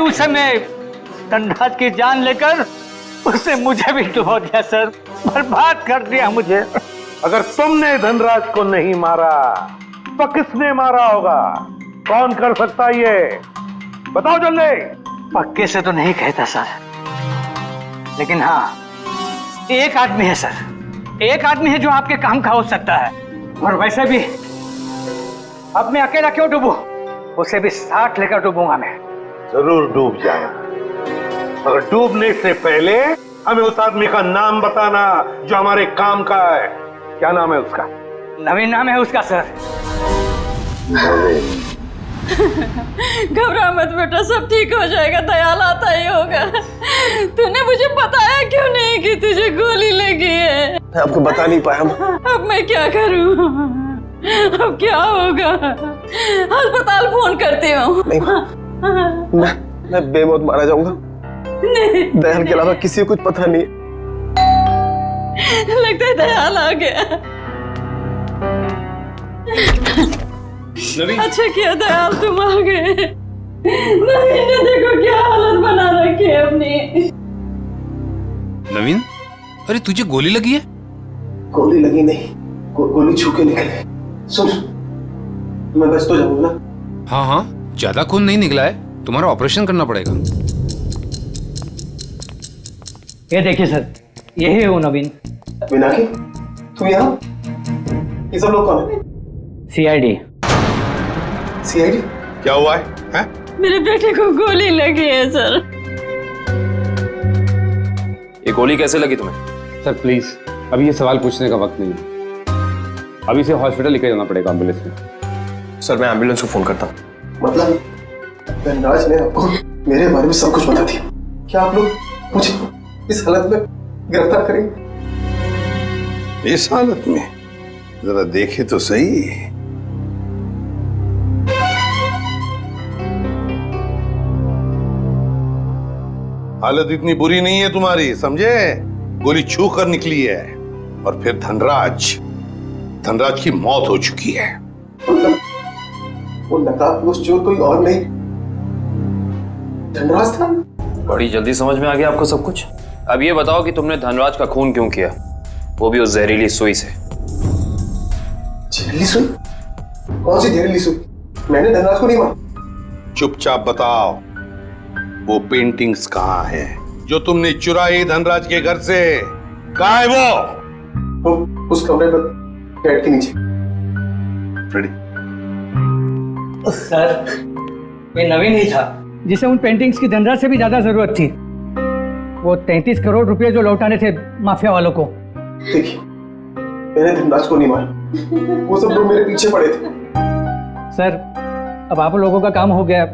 [SPEAKER 18] उसे। मैं धनराज की जान लेकर उसने मुझे भी डुबो दिया सर, बर्बाद कर दिया मुझे।
[SPEAKER 15] अगर तुमने धनराज को नहीं मारा तो किसने मारा होगा? कौन कर सकता ये? बताओ जल्दी।
[SPEAKER 18] पक्के से तो नहीं कहता सर, लेकिन हाँ, एक आदमी है सर। एक आदमी है जो आपके काम का हो सकता है। और वैसे भी अब मैं अकेला क्यों डूबूं? उसे भी साथ लेकर डूबूंगा मैं।
[SPEAKER 15] जरूर डूब जाना, मगर डूबने से पहले हमें उस आदमी का नाम बताना जो हमारे काम का है। क्या नाम है उसका?
[SPEAKER 18] नवीन नाम है उसका सर।
[SPEAKER 12] घबरा मत बेटा, सब ठीक हो जाएगा। दयाल आता ही होगा। तूने मुझे बताया क्यों नहीं कि तुझे गोली लगी है?
[SPEAKER 2] मैं आपको बता नहीं पाया।
[SPEAKER 12] अब मैं क्या करूं? अब क्या होगा? अस्पताल फोन करती हूँ।
[SPEAKER 2] मैं बेमौत मारा जाऊंगा।
[SPEAKER 12] नहीं,
[SPEAKER 2] दयाल के अलावा किसी को कुछ पता नहीं।
[SPEAKER 12] लगता है दयाल आ गया। अच्छा किया दयाल तुम आ गए। नवीन ने देखो क्या हालत बना रखी है अपनी।
[SPEAKER 19] नवीन, अरे तुझे गोली लगी है?
[SPEAKER 2] गोली लगी नहीं, गोली छू के निकली। सुन, मैं बस तो जाऊंगा ना।
[SPEAKER 19] हाँ हाँ, ज्यादा खून नहीं निकला है, तुम्हारा ऑपरेशन करना पड़ेगा।
[SPEAKER 18] ये देखिए सर, यही है वो नवीन।
[SPEAKER 2] मीनाक्षी, तुम यहाँ? ये सब लोग कौन है?
[SPEAKER 18] सीआईडी।
[SPEAKER 15] क्या हुआ है?
[SPEAKER 12] मेरे बेटे को गोली लगी है सर।
[SPEAKER 4] ये गोली कैसे लगी तुम्हें?
[SPEAKER 20] सर प्लीज, अभी ये सवाल पूछने का वक्त नहीं है। अभी से हॉस्पिटल लेकर जाना पड़ेगा एम्बुलेंस में।
[SPEAKER 1] सर, मैं एम्बुलेंस को फोन करता हूँ।
[SPEAKER 2] मतलब धनराज ने आपको मेरे बारे में सब कुछ बता दिया? क्या आप लोग मुझे इस हालत में गिरफ्तार करेंगे?
[SPEAKER 15] इस हालत में जरा देखे तो सही। हालत इतनी बुरी नहीं है तुम्हारी, समझे? गोली छू कर निकली है। और फिर धनराज की मौत हो चुकी है।
[SPEAKER 2] वो नकाबपोश चोर कोई और नहीं, धनराज था।
[SPEAKER 4] बड़ी जल्दी समझ में आ गया आपको सब कुछ। अब ये बताओ कि तुमने धनराज का खून क्यों किया, वो भी उस जहरीली सुई से।
[SPEAKER 2] जहरीली सुई? कौन सी जहरीली सुई? मैंने धनराज को नहीं मारा।
[SPEAKER 15] चुपचाप बताओ, वो पेंटिंग्स कहाँ है जो तुमने चुराई धनराज के घर से? कहाँ है वो
[SPEAKER 2] उस कमरे पर बेड के नीचे।
[SPEAKER 18] सर, ये नवीन ही था जिसे उन पेंटिंग्स की धनराज से भी ज्यादा जरूरत थी। वो 33 करोड़ रुपए जो लौटाने थे माफिया वालों को।
[SPEAKER 2] देखिए, मैंने धनराज को नहीं मारा, वो सब लोग मेरे पीछे पड़े थे।
[SPEAKER 18] सर अब आप लोगों का काम हो गया,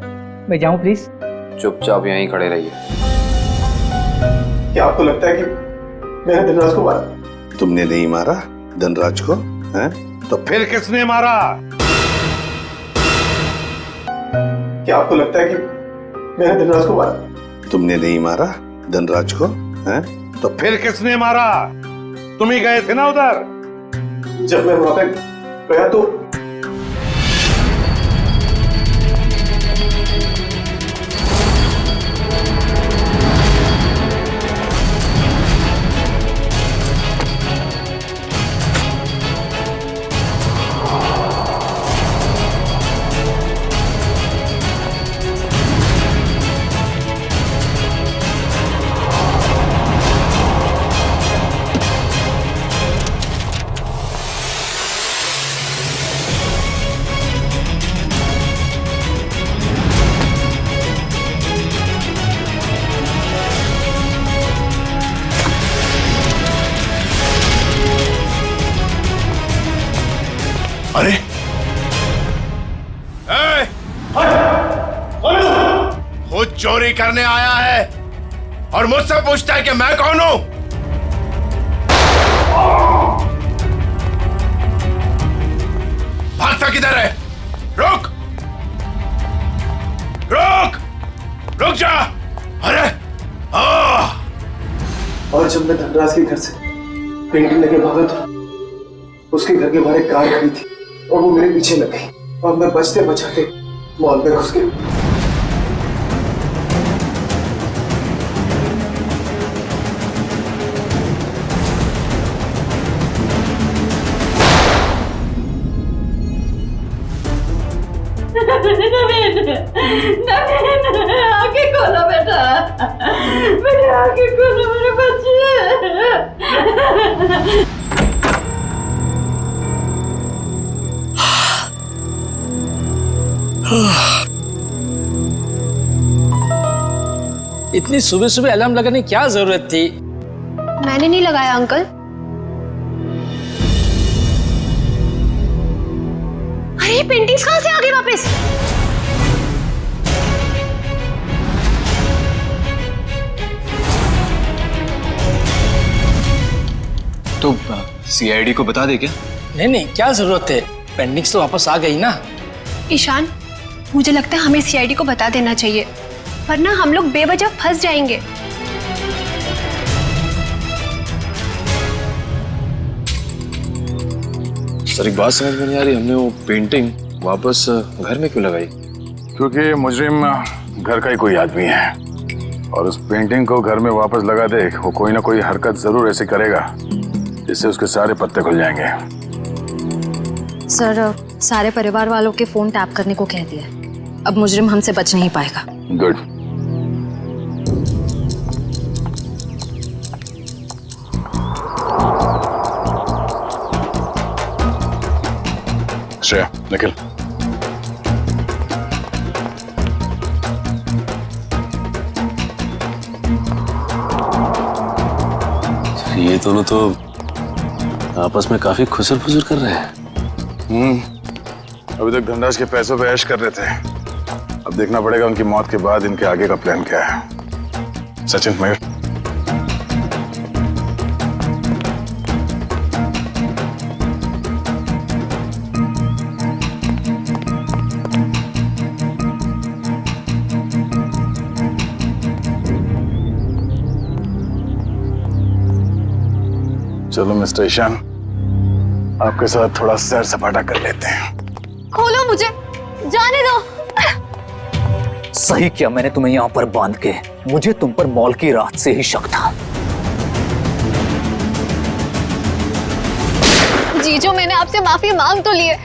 [SPEAKER 18] मैं जाऊं प्लीज?
[SPEAKER 4] चुपचाप यहीं खड़े रहिए।
[SPEAKER 2] क्या आपको लगता है कि मैंने धनराज को मारा?
[SPEAKER 15] तुमने नहीं मारा धनराज को, हैं? तो फिर किसने मारा?
[SPEAKER 2] क्या आपको लगता है कि मैंने धनराज को मारा?
[SPEAKER 15] तुमने नहीं मारा धनराज को, हैं? तो फिर किसने मारा? तुम ही गए थे ना उधर।
[SPEAKER 2] जब मैं वहां पे गया तो
[SPEAKER 1] अरे खुद चोरी करने आया है और मुझसे पूछता है कि मैं कौन हूं? भागता किधर है? रुक रुक रुक जा। अरे
[SPEAKER 2] और जब मैं धनराज के घर से पेंटिंग लेके भागा तो उसके घर के बाहर एक कार खड़ी थी और वो मेरे पीछे लग गई और मैं बचते बचाते मॉल में घुस गया।
[SPEAKER 12] आगे खोलो बेटा, बेटा आगे खोलो मेरे बच्चे।
[SPEAKER 11] इतनी सुबह सुबह अलार्म लगाने की क्या जरूरत थी?
[SPEAKER 13] मैंने नहीं लगाया अंकल। अरे पेंटिंग्स कहां से आ गई वापस?
[SPEAKER 4] तो सीआईडी को बता दे क्या?
[SPEAKER 11] नहीं क्या जरूरत है, पेंटिंग्स तो वापस आ गई ना।
[SPEAKER 13] ईशान, मुझे लगता है हमें सीआईडी को बता देना चाहिए, वरना हम लोग बेवजह फंस जाएंगे।
[SPEAKER 4] सर एक बात समझ में नहीं आ रही, हमने वो पेंटिंग वापस घर में क्यों लगाई?
[SPEAKER 3] क्योंकि मुजरिम घर का ही कोई आदमी है और उस पेंटिंग को घर में वापस लगा दे, वो कोई ना कोई हरकत जरूर ऐसे करेगा जिससे उसके सारे पत्ते खुल जाएंगे।
[SPEAKER 17] सर सारे परिवार वालों के फोन टैप करने को कह दिया, अब मुजरिम हमसे बच नहीं पाएगा।
[SPEAKER 3] गुड। श्रेया निकल।
[SPEAKER 4] ये दोनों तो आपस में काफी खुसर फुसर कर रहे हैं।
[SPEAKER 3] अभी तक धनराज के पैसों पे ऐश कर रहे थे, अब देखना पड़ेगा उनकी मौत के बाद इनके आगे का प्लान क्या है। सचिन मयूर, चलो मिस्टर ईशान, आपके साथ थोड़ा सैर सपाटा कर लेते हैं।
[SPEAKER 13] खोलो मुझे, जाने दो।
[SPEAKER 11] सही किया मैंने तुम्हें यहाँ पर बांध के, मुझे तुम पर मॉल की रात से ही शक था।
[SPEAKER 13] जीजू, मैंने आपसे माफी मांग तो ली है,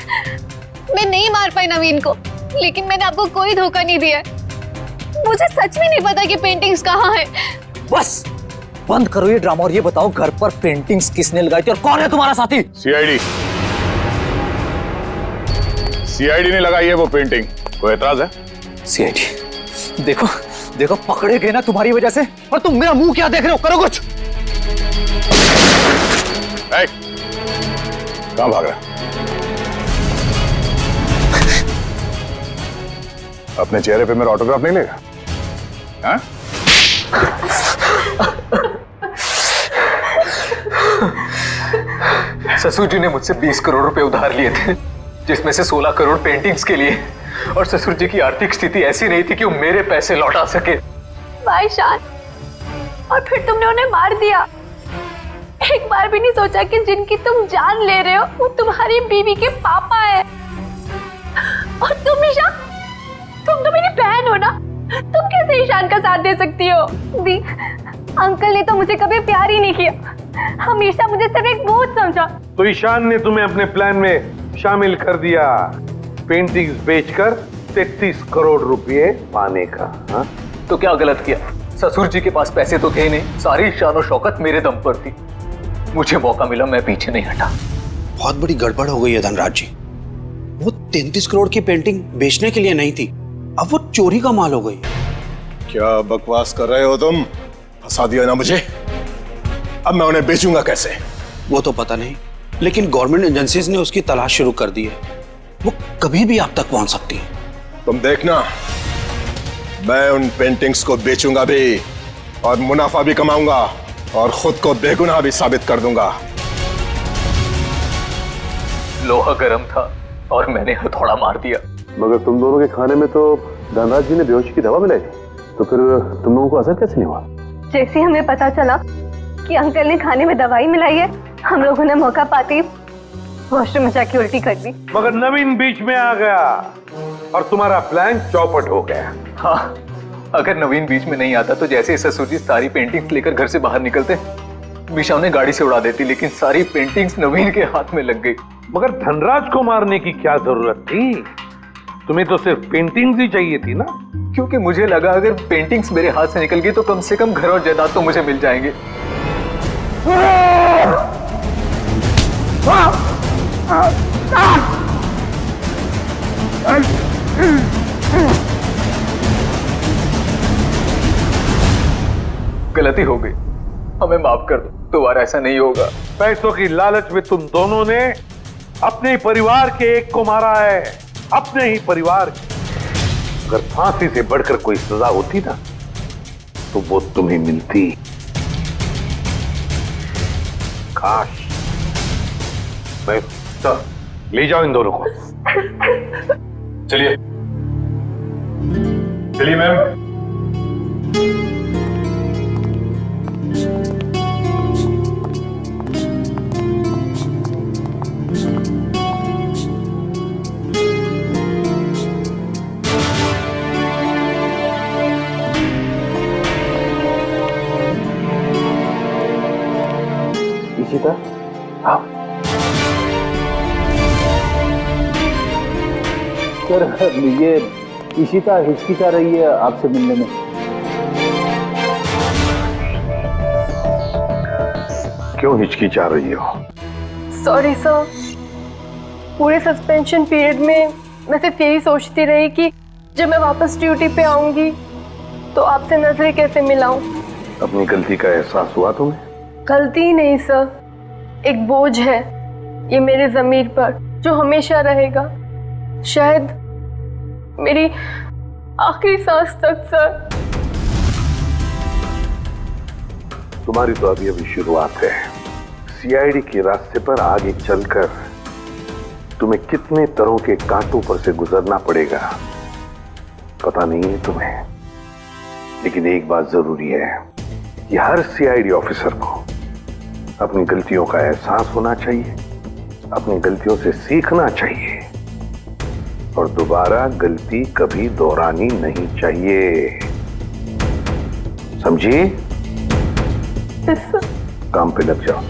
[SPEAKER 13] मैं नहीं मार पाई नवीन को, लेकिन मैंने आपको कोई धोखा नहीं दिया। मुझे सच में नहीं पता कि पेंटिंग्स कहाँ है।
[SPEAKER 11] बस बंद करो ये ड्रामा और ये बताओ घर पर पेंटिंग्स किसने लगाई थी और कौन है तुम्हारा साथी?
[SPEAKER 3] सीआईडी ने लगाई है वो पेंटिंग, कोई एतराज है?
[SPEAKER 11] सीआईडी, देखो देखो पकड़े गए ना तुम्हारी वजह से, और तुम मेरा मुंह क्या देख रहे हो? करो कुछ।
[SPEAKER 3] कहाँ भाग रहा? अपने चेहरे पे मेरा ऑटोग्राफ नहीं लेगा? हाँ?
[SPEAKER 5] ससुर जी ने मुझसे 20 करोड़ रुपए उधार लिए थे, जिसमें से 16 करोड़ पेंटिंग्स के लिए। और ससुर जी की आर्थिक स्थिति ऐसी नहीं थी कि वो मेरे पैसे लौटा सके।
[SPEAKER 13] भाईशान, और फिर तुमने उन्हें मार दिया। एक बार भी नहीं सोचा कि जिनकी तुम जान ले रहे हो वो तुम्हारी बीवी के पापा है। और तुम ईशान, तुम तो मेरी बहन हो ना, तुम कैसे ईशान का साथ दे सकती हो? दी, अंकल ने तो मुझे कभी प्यार ही नहीं किया, हमेशा मुझे सिर्फ एक बोझ समझा।
[SPEAKER 15] तो ईशान ने तुम्हें अपने प्लान में शामिल कर दिया, पेंटिंग्स बेचकर 33 करोड़ रुपए पाने का। हा?
[SPEAKER 5] तो क्या गलत किया? ससुर जी के पास पैसे तो थे नहीं, सारी शान और शौकत मेरे दम पर थी। मुझे मौका मिला, मैं पीछे नहीं हटा।
[SPEAKER 6] बहुत बड़ी गड़बड़ हो गई है धनराज जी। वो 33 करोड़ की पेंटिंग बेचने के लिए नहीं थी, अब वो चोरी का माल हो गई।
[SPEAKER 1] क्या बकवास कर रहे हो तुम? फंसा दिया ना मुझे। अब मैं उन्हें बेचूंगा कैसे?
[SPEAKER 6] वो तो पता नहीं, लेकिन गवर्नमेंट एजेंसीज ने उसकी तलाश शुरू कर दी है। वो कभी भी आप तक पहुंच सकती है।
[SPEAKER 1] तुम देखना, मैं उन पेंटिंग्स को बेचूंगा भी और मुनाफा भी कमाऊंगा और खुद को बेगुनाह भी साबित कर दूंगा।
[SPEAKER 5] लोहा गर्म था और मैंने हथौड़ा मार दिया।
[SPEAKER 2] मगर तुम दोनों के खाने में तो धनराज जी ने बेहोशी की दवा मिलाई थी, तो फिर तुम लोगों को असर कैसे नहीं हुआ?
[SPEAKER 13] जैसे हमें पता चला कि अंकल ने खाने में दवाई मिलाई है, हम लोगों ने मौका पाते ही वॉशरूम में जाके उल्टी कर दी।
[SPEAKER 15] मगर नवीन बीच में आ गया और तुम्हारा प्लान चौपट हो गया।
[SPEAKER 5] हाँ, अगर नवीन बीच में नहीं आता तो जैसे ससुर जी सारी पेंटिंग्स लेकर घर से बाहर निकलते, मीशा उन्हें गाड़ी से उड़ा देती, लेकिन सारी पेंटिंग्स नवीन के हाथ में लग गई।
[SPEAKER 15] मगर धनराज को मारने की क्या जरूरत थी? तुम्हें तो सिर्फ पेंटिंग्स ही चाहिए थी ना?
[SPEAKER 5] क्योंकि मुझे लगा अगर पेंटिंग्स मेरे हाथ से निकल गई तो कम से कम घर और जायदाद तो मुझे मिल जाएंगे। गलती हो गई, हमें माफ कर दो, दोबारा ऐसा नहीं होगा।
[SPEAKER 15] पैसों की लालच में तुम दोनों ने अपने परिवार के एक को मारा है, अपने ही परिवार की। अगर फांसी से बढ़कर कोई सजा होती ना तो वो तुम्हें मिलती। काश। मैं ले जाओ इन दोनों को।
[SPEAKER 3] चलिए चलिए मैम।
[SPEAKER 2] इशिता? हाँ सर, ये इशिता हिचकिचा रही है आपसे मिलने में।
[SPEAKER 15] क्यों हिचकिचा रही हो?
[SPEAKER 13] सॉरी सर, पूरे सस्पेंशन पीरियड में मैं सिर्फ यही सोचती रही कि जब मैं वापस ड्यूटी पे आऊंगी तो आपसे नजरें कैसे मिलाऊं।
[SPEAKER 15] अपनी गलती का एहसास हुआ तुम्हें?
[SPEAKER 13] गलती ही नहीं सर, एक बोझ है ये मेरे ज़मीर पर जो हमेशा रहेगा, शायद मेरी आखिरी सांस तक। सर,
[SPEAKER 15] तुम्हारी तो अभी शुरुआत है। सीआईडी के रास्ते पर आगे चलकर तुम्हें कितने तरह के कांटों पर से गुजरना पड़ेगा पता नहीं है तुम्हें, लेकिन एक बात जरूरी है कि हर सीआईडी ऑफिसर को अपनी गलतियों का एहसास होना चाहिए, अपनी गलतियों से सीखना चाहिए और दोबारा गलती कभी दोहरानी नहीं चाहिए। समझी? काम पे लग जाओ।